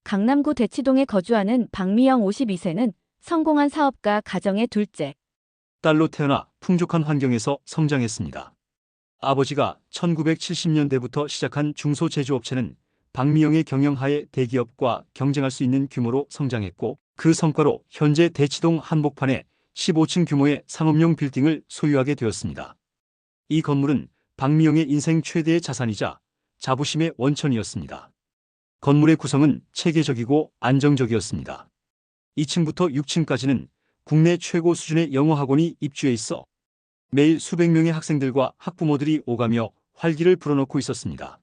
강남구 대치동에 거주하는 박미영 52세는 성공한 사업가 가정의 둘째. 딸로 태어나 풍족한 환경에서 성장했습니다. 아버지가 1970년대부터 시작한 중소제조업체는 박미영의 경영하에 대기업과 경쟁할 수 있는 규모로 성장했고, 그 성과로 현재 대치동 한복판에 15층 규모의 상업용 빌딩을 소유하게 되었습니다. 이 건물은 박미영의 인생 최대의 자산이자 자부심의 원천이었습니다. 건물의 구성은 체계적이고 안정적이었습니다. 2층부터 6층까지는 국내 최고 수준의 영어 학원이 입주해 있어 매일 수백 명의 학생들과 학부모들이 오가며 활기를 불어넣고 있었습니다.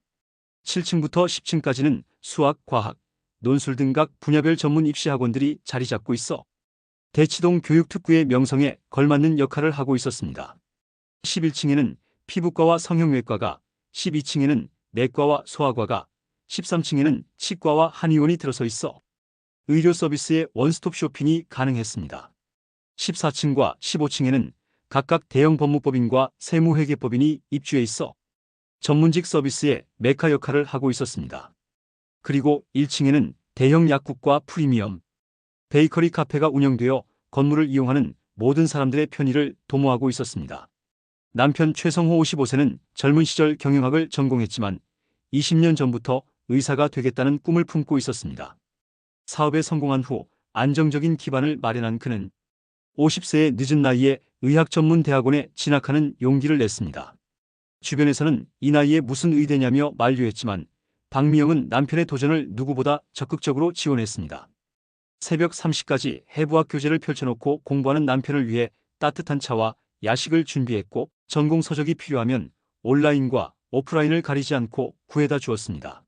7층부터 10층까지는 수학, 과학, 논술 등 각 분야별 전문 입시 학원들이 자리 잡고 있어 대치동 교육특구의 명성에 걸맞는 역할을 하고 있었습니다. 11층에는 피부과와 성형외과가, 12층에는 내과와 소아과가, 13층에는 치과와 한의원이 들어서 있어 의료 서비스의 원스톱 쇼핑이 가능했습니다. 14층과 15층에는 각각 대형 법무법인과 세무회계법인이 입주해 있어 전문직 서비스의 메카 역할을 하고 있었습니다. 그리고 1층에는 대형 약국과 프리미엄 베이커리 카페가 운영되어 건물을 이용하는 모든 사람들의 편의를 도모하고 있었습니다. 남편 최성호 55세는 젊은 시절 경영학을 전공했지만 20년 전부터 의사가 되겠다는 꿈을 품고 있었습니다. 사업에 성공한 후 안정적인 기반을 마련한 그는 50세의 늦은 나이에 의학 전문 대학원에 진학하는 용기를 냈습니다. 주변에서는 이 나이에 무슨 의대냐며 만류했지만 박미영은 남편의 도전을 누구보다 적극적으로 지원했습니다. 새벽 3시까지 해부학 교재를 펼쳐놓고 공부하는 남편을 위해 따뜻한 차와 야식을 준비했고, 전공 서적이 필요하면 온라인과 오프라인을 가리지 않고 구해다 주었습니다.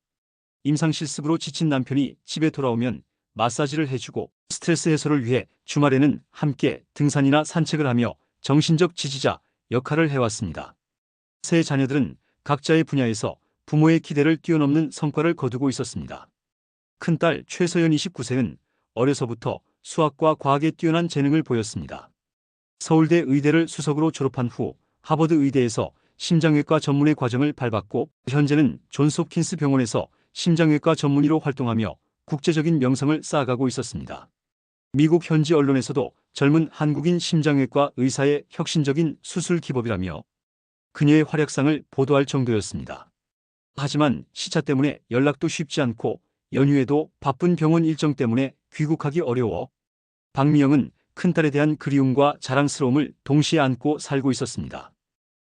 임상실습으로 지친 남편이 집에 돌아오면 마사지를 해주고, 스트레스 해소를 위해 주말에는 함께 등산이나 산책을 하며 정신적 지지자 역할을 해왔습니다. 세 자녀들은 각자의 분야에서 부모의 기대를 뛰어넘는 성과를 거두고 있었습니다. 큰딸 최서연 29세는 어려서부터 수학과 과학에 뛰어난 재능을 보였습니다. 서울대 의대를 수석으로 졸업한 후 하버드 의대에서 심장외과 전문의 과정을 밟았고, 현재는 존스홉킨스 병원에서 심장외과 전문의로 활동하며 국제적인 명성을 쌓아가고 있었습니다. 미국 현지 언론에서도 젊은 한국인 심장외과 의사의 혁신적인 수술 기법이라며 그녀의 활약상을 보도할 정도였습니다. 하지만 시차 때문에 연락도 쉽지 않고 연휴에도 바쁜 병원 일정 때문에 귀국하기 어려워 박미영은 큰딸에 대한 그리움과 자랑스러움을 동시에 안고 살고 있었습니다.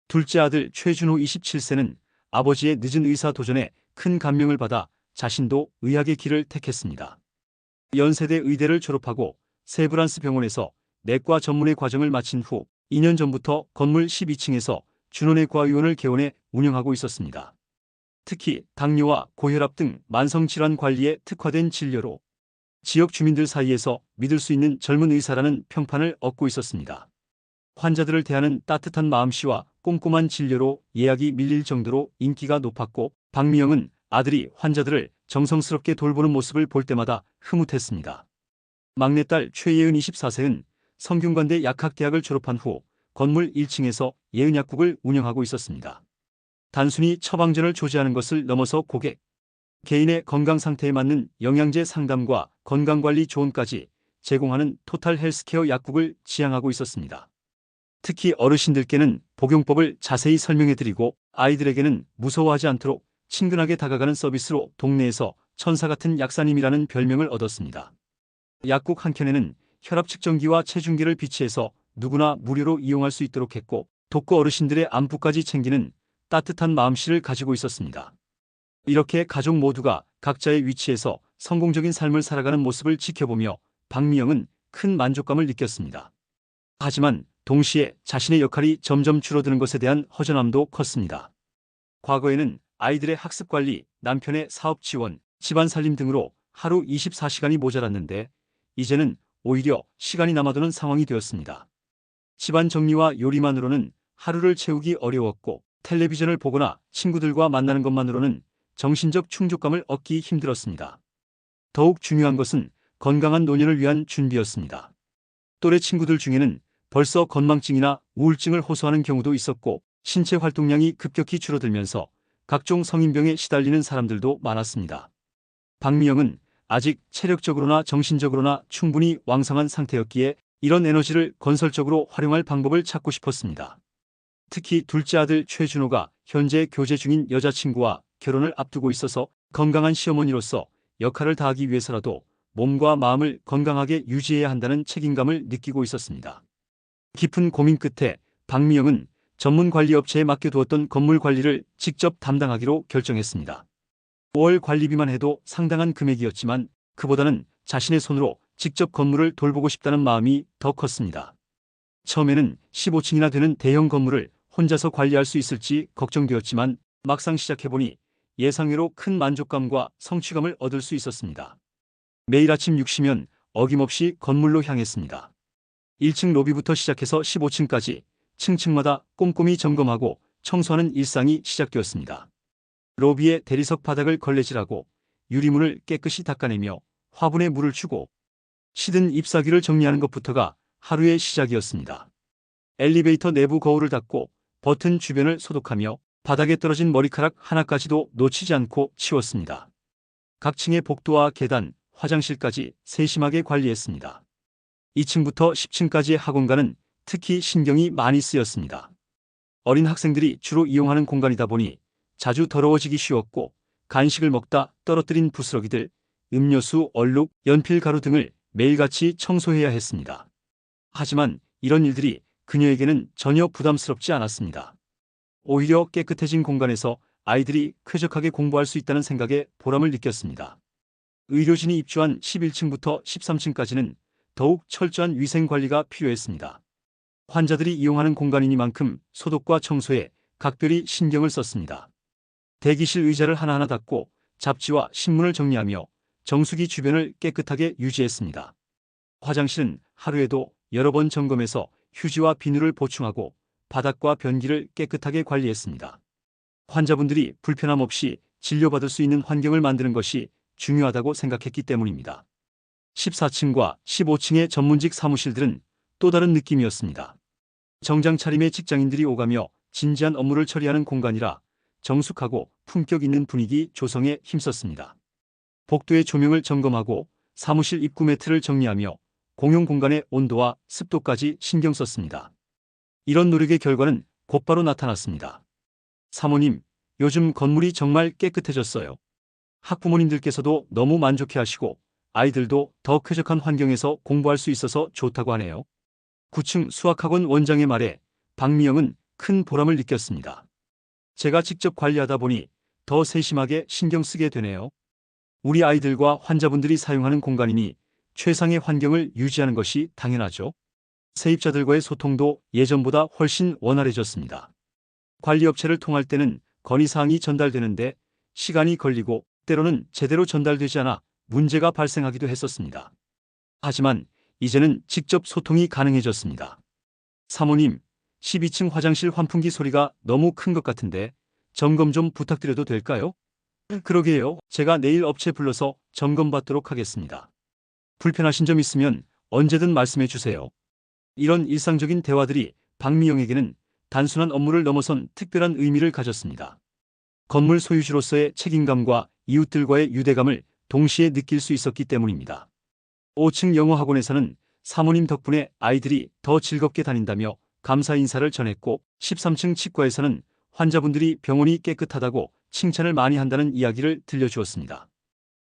둘째 아들 최준호 27세는 아버지의 늦은 의사 도전에 큰 감명을 받아 자신도 의학의 길을 택했습니다. 연세대 의대를 졸업하고 세브란스 병원에서 내과 전문의 과정을 마친 후 2년 전부터 건물 12층에서 준원내과의원을 개원해 운영하고 있었습니다. 특히 당뇨와 고혈압 등 만성질환 관리에 특화된 진료로 지역 주민들 사이에서 믿을 수 있는 젊은 의사라는 평판을 얻고 있었습니다. 환자들을 대하는 따뜻한 마음씨와 꼼꼼한 진료로 예약이 밀릴 정도로 인기가 높았고, 박미영은 아들이 환자들을 정성스럽게 돌보는 모습을 볼 때마다 흐뭇했습니다. 막내딸 최예은 24세는 성균관대 약학대학을 졸업한 후 건물 1층에서 예은약국을 운영하고 있었습니다. 단순히 처방전을 조제하는 것을 넘어서 고객, 개인의 건강 상태에 맞는 영양제 상담과 건강관리 조언까지 제공하는 토탈 헬스케어 약국을 지향하고 있었습니다. 특히 어르신들께는 복용법을 자세히 설명해드리고 아이들에게는 무서워하지 않도록 친근하게 다가가는 서비스로 동네에서 천사 같은 약사님이라는 별명을 얻었습니다. 약국 한켠에는 혈압 측정기와 체중계를 비치해서 누구나 무료로 이용할 수 있도록 했고, 독거 어르신들의 안부까지 챙기는 따뜻한 마음씨를 가지고 있었습니다. 이렇게 가족 모두가 각자의 위치에서 성공적인 삶을 살아가는 모습을 지켜보며 박미영은 큰 만족감을 느꼈습니다. 하지만 동시에 자신의 역할이 점점 줄어드는 것에 대한 허전함도 컸습니다. 과거에는 아이들의 학습 관리, 남편의 사업 지원, 집안 살림 등으로 하루 24시간이 모자랐는데 이제는 오히려 시간이 남아도는 상황이 되었습니다. 집안 정리와 요리만으로는 하루를 채우기 어려웠고, 텔레비전을 보거나 친구들과 만나는 것만으로는 정신적 충족감을 얻기 힘들었습니다. 더욱 중요한 것은 건강한 노년을 위한 준비였습니다. 또래 친구들 중에는 벌써 건망증이나 우울증을 호소하는 경우도 있었고, 신체 활동량이 급격히 줄어들면서 각종 성인병에 시달리는 사람들도 많았습니다. 박미영은 아직 체력적으로나 정신적으로나 충분히 왕성한 상태였기에 이런 에너지를 건설적으로 활용할 방법을 찾고 싶었습니다. 특히 둘째 아들 최준호가 현재 교제 중인 여자친구와 결혼을 앞두고 있어서 건강한 시어머니로서 역할을 다하기 위해서라도 몸과 마음을 건강하게 유지해야 한다는 책임감을 느끼고 있었습니다. 깊은 고민 끝에 박미영은 전문 관리업체에 맡겨두었던 건물 관리를 직접 담당하기로 결정했습니다. 5월 관리비만 해도 상당한 금액이었지만 그보다는 자신의 손으로 직접 건물을 돌보고 싶다는 마음이 더 컸습니다. 처음에는 15층이나 되는 대형 건물을 혼자서 관리할 수 있을지 걱정되었지만 막상 시작해보니 예상외로 큰 만족감과 성취감을 얻을 수 있었습니다. 매일 아침 6시면 어김없이 건물로 향했습니다. 1층 로비부터 시작해서 15층까지 층층마다 꼼꼼히 점검하고 청소하는 일상이 시작되었습니다. 로비에 대리석 바닥을 걸레질하고 유리문을 깨끗이 닦아내며 화분에 물을 주고 시든 잎사귀를 정리하는 것부터가 하루의 시작이었습니다. 엘리베이터 내부 거울을 닦고 버튼 주변을 소독하며 바닥에 떨어진 머리카락 하나까지도 놓치지 않고 치웠습니다. 각 층의 복도와 계단, 화장실까지 세심하게 관리했습니다. 2층부터 10층까지의 학원가는 특히 신경이 많이 쓰였습니다. 어린 학생들이 주로 이용하는 공간이다 보니 자주 더러워지기 쉬웠고 간식을 먹다 떨어뜨린 부스러기들, 음료수, 얼룩, 연필 가루 등을 매일같이 청소해야 했습니다. 하지만 이런 일들이 그녀에게는 전혀 부담스럽지 않았습니다. 오히려 깨끗해진 공간에서 아이들이 쾌적하게 공부할 수 있다는 생각에 보람을 느꼈습니다. 의료진이 입주한 11층부터 13층까지는 더욱 철저한 위생관리가 필요했습니다. 환자들이 이용하는 공간이니만큼 소독과 청소에 각별히 신경을 썼습니다. 대기실 의자를 하나하나 닦고 잡지와 신문을 정리하며 정수기 주변을 깨끗하게 유지했습니다. 화장실은 하루에도 여러 번 점검해서 휴지와 비누를 보충하고 바닥과 변기를 깨끗하게 관리했습니다. 환자분들이 불편함 없이 진료받을 수 있는 환경을 만드는 것이 중요하다고 생각했기 때문입니다. 14층과 15층의 전문직 사무실들은 또 다른 느낌이었습니다. 정장 차림의 직장인들이 오가며 진지한 업무를 처리하는 공간이라 정숙하고 품격 있는 분위기 조성에 힘썼습니다. 복도의 조명을 점검하고 사무실 입구 매트를 정리하며 공용 공간의 온도와 습도까지 신경 썼습니다. 이런 노력의 결과는 곧바로 나타났습니다. 사모님, 요즘 건물이 정말 깨끗해졌어요. 학부모님들께서도 너무 만족해하시고 아이들도 더 쾌적한 환경에서 공부할 수 있어서 좋다고 하네요. 9층 수학학원 원장의 말에 박미영은 큰 보람을 느꼈습니다. 제가 직접 관리하다 보니 더 세심하게 신경 쓰게 되네요. 우리 아이들과 환자분들이 사용하는 공간이니 최상의 환경을 유지하는 것이 당연하죠. 세입자들과의 소통도 예전보다 훨씬 원활해졌습니다. 관리업체를 통할 때는 건의사항이 전달되는데 시간이 걸리고 때로는 제대로 전달되지 않아 문제가 발생하기도 했었습니다. 하지만 이제는 직접 소통이 가능해졌습니다. 사모님, 12층 화장실 환풍기 소리가 너무 큰 것 같은데 점검 좀 부탁드려도 될까요? 그러게요. 제가 내일 업체 불러서 점검받도록 하겠습니다. 불편하신 점 있으면 언제든 말씀해 주세요. 이런 일상적인 대화들이 박미영에게는 단순한 업무를 넘어선 특별한 의미를 가졌습니다. 건물 소유주로서의 책임감과 이웃들과의 유대감을 동시에 느낄 수 있었기 때문입니다. 5층 영어학원에서는 사모님 덕분에 아이들이 더 즐겁게 다닌다며 감사 인사를 전했고 13층 치과에서는 환자분들이 병원이 깨끗하다고 칭찬을 많이 한다는 이야기를 들려주었습니다.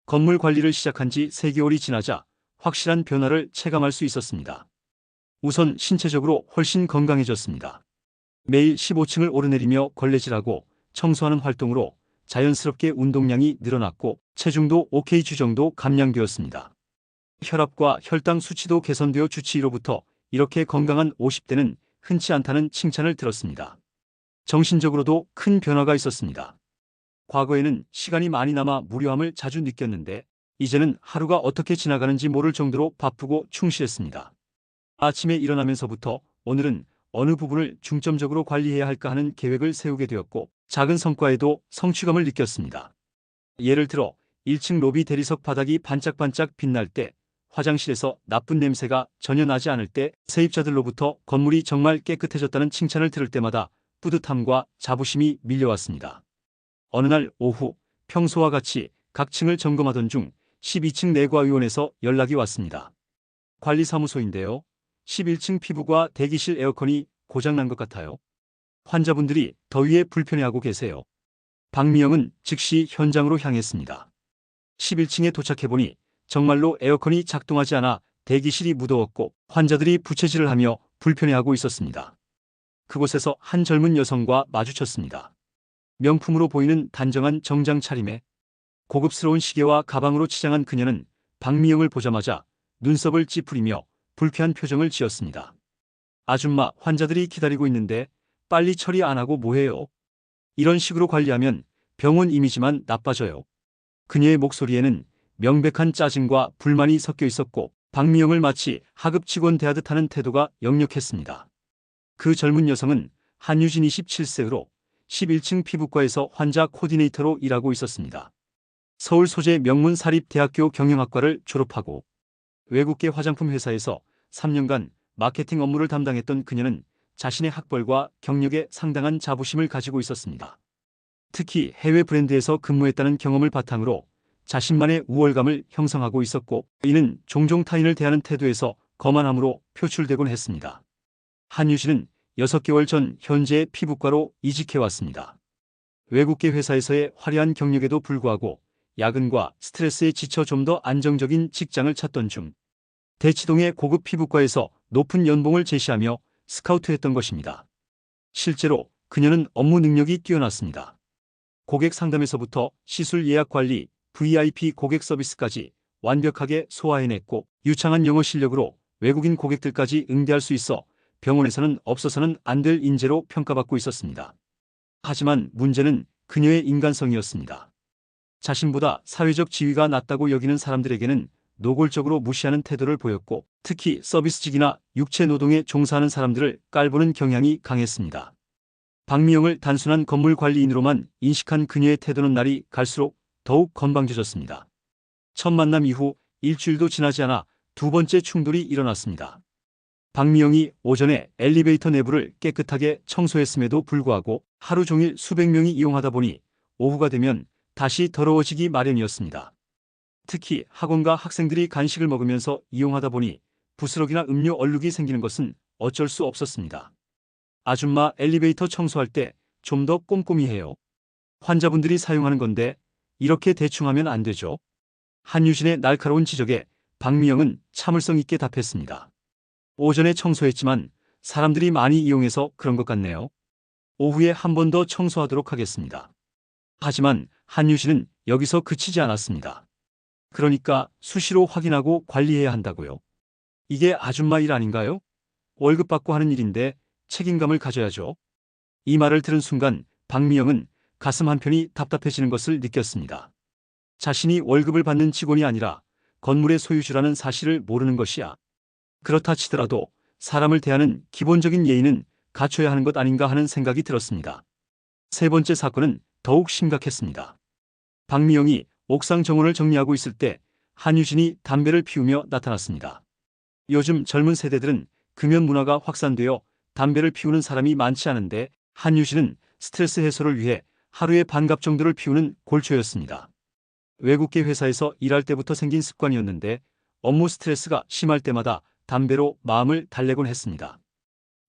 건물 관리를 시작한 지 3개월이 지나자 확실한 변화를 체감할 수 있었습니다. 우선 신체적으로 훨씬 건강해졌습니다. 매일 15층을 오르내리며 걸레질하고 청소하는 활동으로 자연스럽게 운동량이 늘어났고 체중도 OK 정도 감량되었습니다. 혈압과 혈당 수치도 개선되어 주치의로부터 이렇게 건강한 50대는 흔치 않다는 칭찬을 들었습니다. 정신적으로도 큰 변화가 있었습니다. 과거에는 시간이 많이 남아 무료함을 자주 느꼈는데 이제는 하루가 어떻게 지나가는지 모를 정도로 바쁘고 충실했습니다. 아침에 일어나면서부터 오늘은 어느 부분을 중점적으로 관리해야 할까 하는 계획을 세우게 되었고 작은 성과에도 성취감을 느꼈습니다. 예를 들어 1층 로비 대리석 바닥이 반짝반짝 빛날 때, 화장실에서 나쁜 냄새가 전혀 나지 않을 때, 세입자들로부터 건물이 정말 깨끗해졌다는 칭찬을 들을 때마다 뿌듯함과 자부심이 밀려왔습니다. 어느 날 오후 평소와 같이 각 층을 점검하던 중 12층 내과의원에서 연락이 왔습니다. 관리사무소인데요. 11층 피부과 대기실 에어컨이 고장난 것 같아요. 환자분들이 더위에 불편해하고 계세요. 박미영은 즉시 현장으로 향했습니다. 11층에 도착해보니 정말로 에어컨이 작동하지 않아 대기실이 무더웠고 환자들이 부채질을 하며 불편해하고 있었습니다. 그곳에서 한 젊은 여성과 마주쳤습니다. 명품으로 보이는 단정한 정장 차림에 고급스러운 시계와 가방으로 치장한 그녀는 박미영을 보자마자 눈썹을 찌푸리며 불쾌한 표정을 지었습니다. 아줌마, 환자들이 기다리고 있는데 빨리 처리 안 하고 뭐해요? 이런 식으로 관리하면 병원 이미지만 나빠져요. 그녀의 목소리에는 명백한 짜증과 불만이 섞여 있었고 박미영을 마치 하급 직원 대하듯 하는 태도가 역력했습니다. 그 젊은 여성은 한유진 27세로 11층 피부과에서 환자 코디네이터로 일하고 있었습니다. 서울 소재 명문 사립대학교 경영학과를 졸업하고 외국계 화장품 회사에서 3년간 마케팅 업무를 담당했던 그녀는 자신의 학벌과 경력에 상당한 자부심을 가지고 있었습니다. 특히 해외 브랜드에서 근무했다는 경험을 바탕으로 자신만의 우월감을 형성하고 있었고 이는 종종 타인을 대하는 태도에서 거만함으로 표출되곤 했습니다. 한유진은 6개월 전 현재의 피부과로 이직해왔습니다. 외국계 회사에서의 화려한 경력에도 불구하고 야근과 스트레스에 지쳐 좀 더 안정적인 직장을 찾던 중 대치동의 고급 피부과에서 높은 연봉을 제시하며 스카우트했던 것입니다. 실제로 그녀는 업무 능력이 뛰어났습니다. 고객 상담에서부터 시술 예약 관리, VIP 고객 서비스까지 완벽하게 소화해냈고 유창한 영어 실력으로 외국인 고객들까지 응대할 수 있어 병원에서는 없어서는 안 될 인재로 평가받고 있었습니다. 하지만 문제는 그녀의 인간성이었습니다. 자신보다 사회적 지위가 낮다고 여기는 사람들에게는 노골적으로 무시하는 태도를 보였고 특히 서비스직이나 육체 노동에 종사하는 사람들을 깔보는 경향이 강했습니다. 박미영을 단순한 건물 관리인으로만 인식한 그녀의 태도는 날이 갈수록 더욱 건방져졌습니다. 첫 만남 이후 일주일도 지나지 않아 두 번째 충돌이 일어났습니다. 박미영이 오전에 엘리베이터 내부를 깨끗하게 청소했음에도 불구하고 하루 종일 수백 명이 이용하다 보니 오후가 되면 다시 더러워지기 마련이었습니다. 특히 학원가 학생들이 간식을 먹으면서 이용하다 보니 부스러기나 음료 얼룩이 생기는 것은 어쩔 수 없었습니다. 아줌마, 엘리베이터 청소할 때 좀 더 꼼꼼히 해요. 환자분들이 사용하는 건데 이렇게 대충 하면 안 되죠. 한유진의 날카로운 지적에 박미영은 참을성 있게 답했습니다. 오전에 청소했지만 사람들이 많이 이용해서 그런 것 같네요. 오후에 한 번 더 청소하도록 하겠습니다. 하지만 한유진은 여기서 그치지 않았습니다. 그러니까 수시로 확인하고 관리해야 한다고요. 이게 아줌마 일 아닌가요? 월급 받고 하는 일인데 책임감을 가져야죠. 이 말을 들은 순간 박미영은 가슴 한편이 답답해지는 것을 느꼈습니다. 자신이 월급을 받는 직원이 아니라 건물의 소유주라는 사실을 모르는 것이야. 그렇다 치더라도 사람을 대하는 기본적인 예의는 갖춰야 하는 것 아닌가 하는 생각이 들었습니다. 세 번째 사건은 더욱 심각했습니다. 박미영이 옥상 정원을 정리하고 있을 때 한유진이 담배를 피우며 나타났습니다. 요즘 젊은 세대들은 금연 문화가 확산되어 담배를 피우는 사람이 많지 않은데 한유진은 스트레스 해소를 위해 하루에 반갑 정도를 피우는 골초였습니다. 외국계 회사에서 일할 때부터 생긴 습관이었는데 업무 스트레스가 심할 때마다 담배로 마음을 달래곤 했습니다.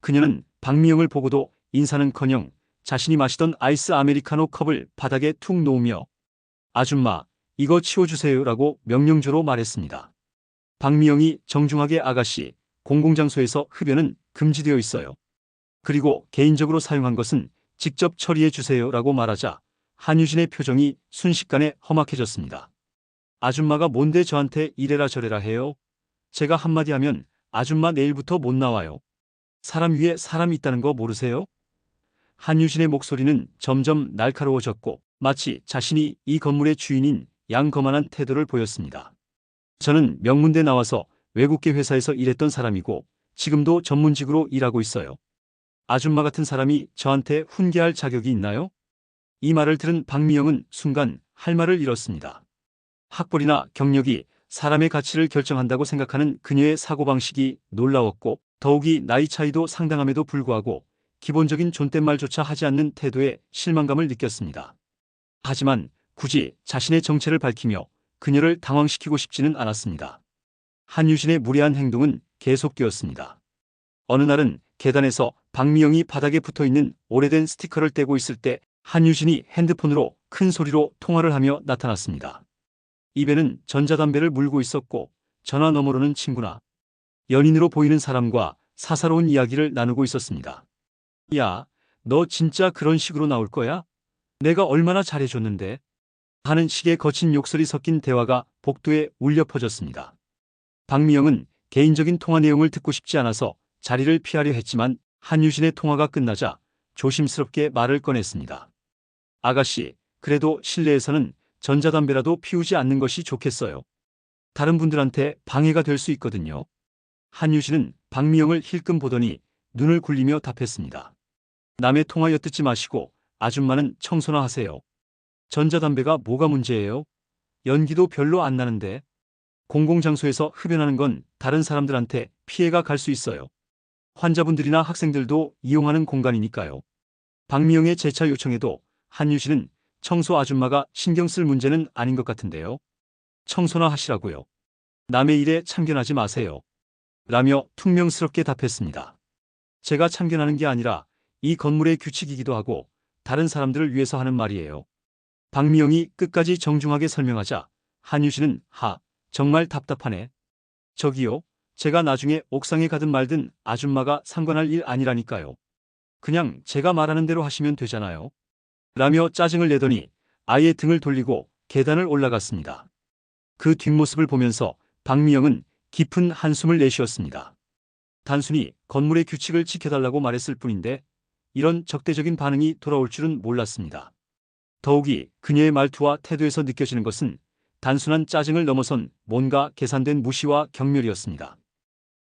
그녀는 박미영을 보고도 인사는커녕 자신이 마시던 아이스 아메리카노 컵을 바닥에 툭 놓으며 아줌마, 이거 치워주세요라고 명령조로 말했습니다. 박미영이 정중하게 아가씨, 공공장소에서 흡연은 금지되어 있어요. 그리고 개인적으로 사용한 것은 직접 처리해 주세요라고 말하자 한유진의 표정이 순식간에 험악해졌습니다. 아줌마가 뭔데 저한테 이래라 저래라 해요? 제가 한마디 하면 아줌마 내일부터 못 나와요. 사람 위에 사람 있다는 거 모르세요? 한유진의 목소리는 점점 날카로워졌고 마치 자신이 이 건물의 주인인 양거만한 태도를 보였습니다. 저는 명문대 나와서 외국계 회사에서 일했던 사람이고 지금도 전문직으로 일하고 있어요. 아줌마 같은 사람이 저한테 훈계할 자격이 있나요? 이 말을 들은 박미영은 순간 할 말을 잃었습니다. 학벌이나 경력이 사람의 가치를 결정한다고 생각하는 그녀의 사고방식이 놀라웠고 더욱이 나이 차이도 상당함에도 불구하고 기본적인 존댓말조차 하지 않는 태도에 실망감을 느꼈습니다. 하지만 굳이 자신의 정체를 밝히며 그녀를 당황시키고 싶지는 않았습니다. 한유진의 무례한 행동은 계속되었습니다. 어느 날은 계단에서 박미영이 바닥에 붙어있는 오래된 스티커를 떼고 있을 때 한유진이 핸드폰으로 큰 소리로 통화를 하며 나타났습니다. 입에는 전자담배를 물고 있었고 전화 너머로는 친구나 연인으로 보이는 사람과 사사로운 이야기를 나누고 있었습니다. 야, 너 진짜 그런 식으로 나올 거야? 내가 얼마나 잘해줬는데? 하는 식의 거친 욕설이 섞인 대화가 복도에 울려 퍼졌습니다. 박미영은 개인적인 통화 내용을 듣고 싶지 않아서 자리를 피하려 했지만 한유진의 통화가 끝나자 조심스럽게 말을 꺼냈습니다. 아가씨, 그래도 실내에서는 전자담배라도 피우지 않는 것이 좋겠어요. 다른 분들한테 방해가 될 수 있거든요. 한유진은 박미영을 힐끔 보더니 눈을 굴리며 답했습니다. 남의 통화 엿듣지 마시고 아줌마는 청소나 하세요. 전자담배가 뭐가 문제예요? 연기도 별로 안 나는데. 공공장소에서 흡연하는 건 다른 사람들한테 피해가 갈 수 있어요. 환자분들이나 학생들도 이용하는 공간이니까요. 박미영의 재차 요청에도 한유진은 청소 아줌마가 신경 쓸 문제는 아닌 것 같은데요. 청소나 하시라고요. 남의 일에 참견하지 마세요. 라며 퉁명스럽게 답했습니다. 제가 참견하는 게 아니라 이 건물의 규칙이기도 하고 다른 사람들을 위해서 하는 말이에요. 박미영이 끝까지 정중하게 설명하자 한유진은 정말 답답하네. 저기요, 제가 나중에 옥상에 가든 말든 아줌마가 상관할 일 아니라니까요. 그냥 제가 말하는 대로 하시면 되잖아요. 라며 짜증을 내더니 아예 등을 돌리고 계단을 올라갔습니다. 그 뒷모습을 보면서 박미영은 깊은 한숨을 내쉬었습니다. 단순히 건물의 규칙을 지켜달라고 말했을 뿐인데 이런 적대적인 반응이 돌아올 줄은 몰랐습니다. 더욱이 그녀의 말투와 태도에서 느껴지는 것은 단순한 짜증을 넘어선 뭔가 계산된 무시와 경멸이었습니다.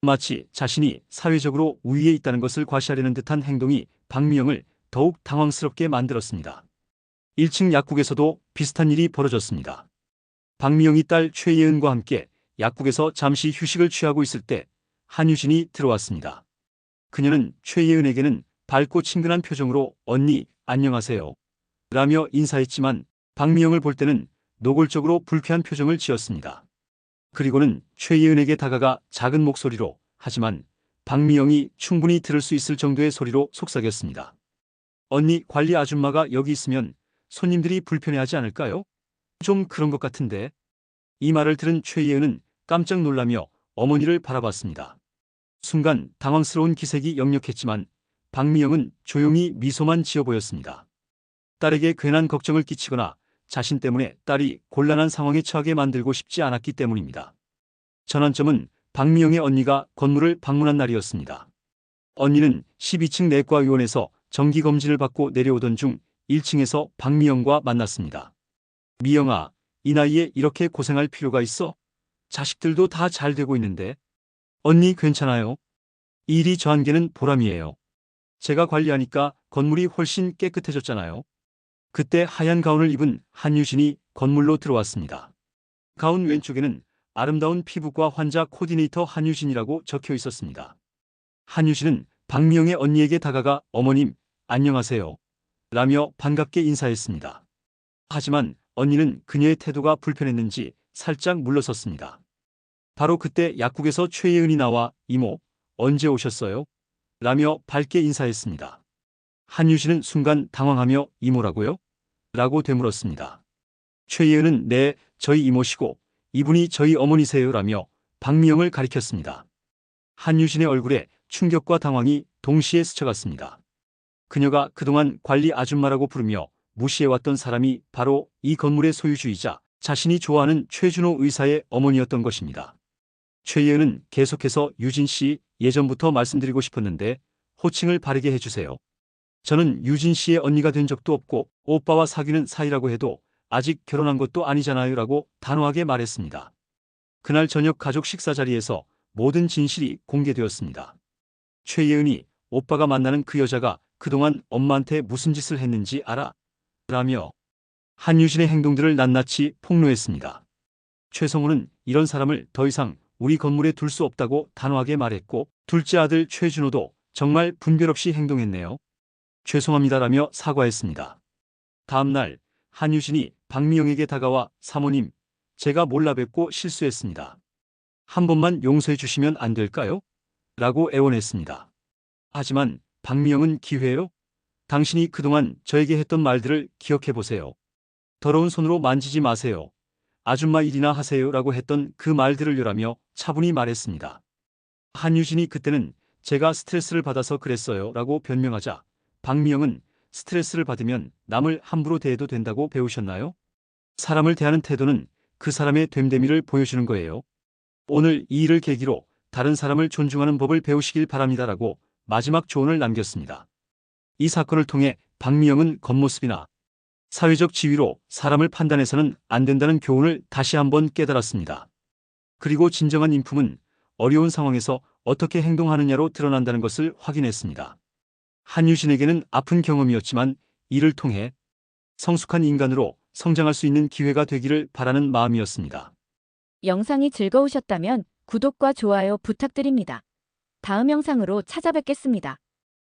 마치 자신이 사회적으로 우위에 있다는 것을 과시하려는 듯한 행동이 박미영을 더욱 당황스럽게 만들었습니다. 1층 약국에서도 비슷한 일이 벌어졌습니다. 박미영이 딸 최예은과 함께 약국에서 잠시 휴식을 취하고 있을 때 한유진이 들어왔습니다. 그녀는 최예은에게는 밝고 친근한 표정으로 언니, 안녕하세요. 라며 인사했지만 박미영을 볼 때는 노골적으로 불쾌한 표정을 지었습니다. 그리고는 최예은에게 다가가 작은 목소리로 하지만 박미영이 충분히 들을 수 있을 정도의 소리로 속삭였습니다. 언니, 관리 아줌마가 여기 있으면 손님들이 불편해하지 않을까요? 좀 그런 것 같은데. 이 말을 들은 최예은은 깜짝 놀라며 어머니를 바라봤습니다. 순간 당황스러운 기색이 역력했지만 박미영은 조용히 미소만 지어 보였습니다. 딸에게 괜한 걱정을 끼치거나 자신 때문에 딸이 곤란한 상황에 처하게 만들고 싶지 않았기 때문입니다. 전환점은 박미영의 언니가 건물을 방문한 날이었습니다. 언니는 12층 내과의원에서 정기검진을 받고 내려오던 중 1층에서 박미영과 만났습니다. 미영아, 이 나이에 이렇게 고생할 필요가 있어? 자식들도 다 잘 되고 있는데. 언니 괜찮아요. 이 일이 저한테는 보람이에요. 제가 관리하니까 건물이 훨씬 깨끗해졌잖아요. 그때 하얀 가운을 입은 한유진이 건물로 들어왔습니다. 가운 왼쪽에는 아름다운 피부과 환자 코디네이터 한유진이라고 적혀 있었습니다. 한유진은 박미영의 언니에게 다가가 어머님, 안녕하세요. 라며 반갑게 인사했습니다. 하지만 언니는 그녀의 태도가 불편했는지 살짝 물러섰습니다. 바로 그때 약국에서 최예은이 나와 이모, 언제 오셨어요? 라며 밝게 인사했습니다. 한유진은 순간 당황하며 이모라고요? 라고 되물었습니다. 최예은은 네, 저희 이모시고 이분이 저희 어머니세요 라며 박미영을 가리켰습니다. 한유진의 얼굴에 충격과 당황이 동시에 스쳐갔습니다. 그녀가 그동안 관리 아줌마라고 부르며 무시해왔던 사람이 바로 이 건물의 소유주이자 자신이 좋아하는 최준호 의사의 어머니였던 것입니다. 최예은은 계속해서 유진 씨, 예전부터 말씀드리고 싶었는데 호칭을 바르게 해주세요. 저는 유진 씨의 언니가 된 적도 없고 오빠와 사귀는 사이라고 해도 아직 결혼한 것도 아니잖아요 라고 단호하게 말했습니다. 그날 저녁 가족 식사 자리에서 모든 진실이 공개되었습니다. 최예은이 오빠가 만나는 그 여자가 그동안 엄마한테 무슨 짓을 했는지 알아? 라며 한유진의 행동들을 낱낱이 폭로했습니다. 최성우는 이런 사람을 더 이상 우리 건물에 둘 수 없다고 단호하게 말했고 둘째 아들 최준호도 정말 분별 없이 행동했네요. 죄송합니다라며 사과했습니다. 다음 날 한유진이 박미영에게 다가와 사모님, 제가 몰라뵙고 실수했습니다. 한 번만 용서해 주시면 안 될까요? 라고 애원했습니다. 하지만 박미영은 기회요? 당신이 그동안 저에게 했던 말들을 기억해 보세요. 더러운 손으로 만지지 마세요. 아줌마 일이나 하세요. 라고 했던 그 말들을 요라며 차분히 말했습니다. 한유진이 그때는 제가 스트레스를 받아서 그랬어요. 라고 변명하자 박미영은 스트레스를 받으면 남을 함부로 대해도 된다고 배우셨나요? 사람을 대하는 태도는 그 사람의 됨됨이를 보여주는 거예요. 오늘 이 일을 계기로 다른 사람을 존중하는 법을 배우시길 바랍니다라고 마지막 조언을 남겼습니다. 이 사건을 통해 박미영은 겉모습이나 사회적 지위로 사람을 판단해서는 안 된다는 교훈을 다시 한번 깨달았습니다. 그리고 진정한 인품은 어려운 상황에서 어떻게 행동하느냐로 드러난다는 것을 확인했습니다. 한유진에게는 아픈 경험이었지만 이를 통해 성숙한 인간으로 성장할 수 있는 기회가 되기를 바라는 마음이었습니다. 영상이 즐거우셨다면 구독과 좋아요 부탁드립니다. 다음 영상으로 찾아뵙겠습니다.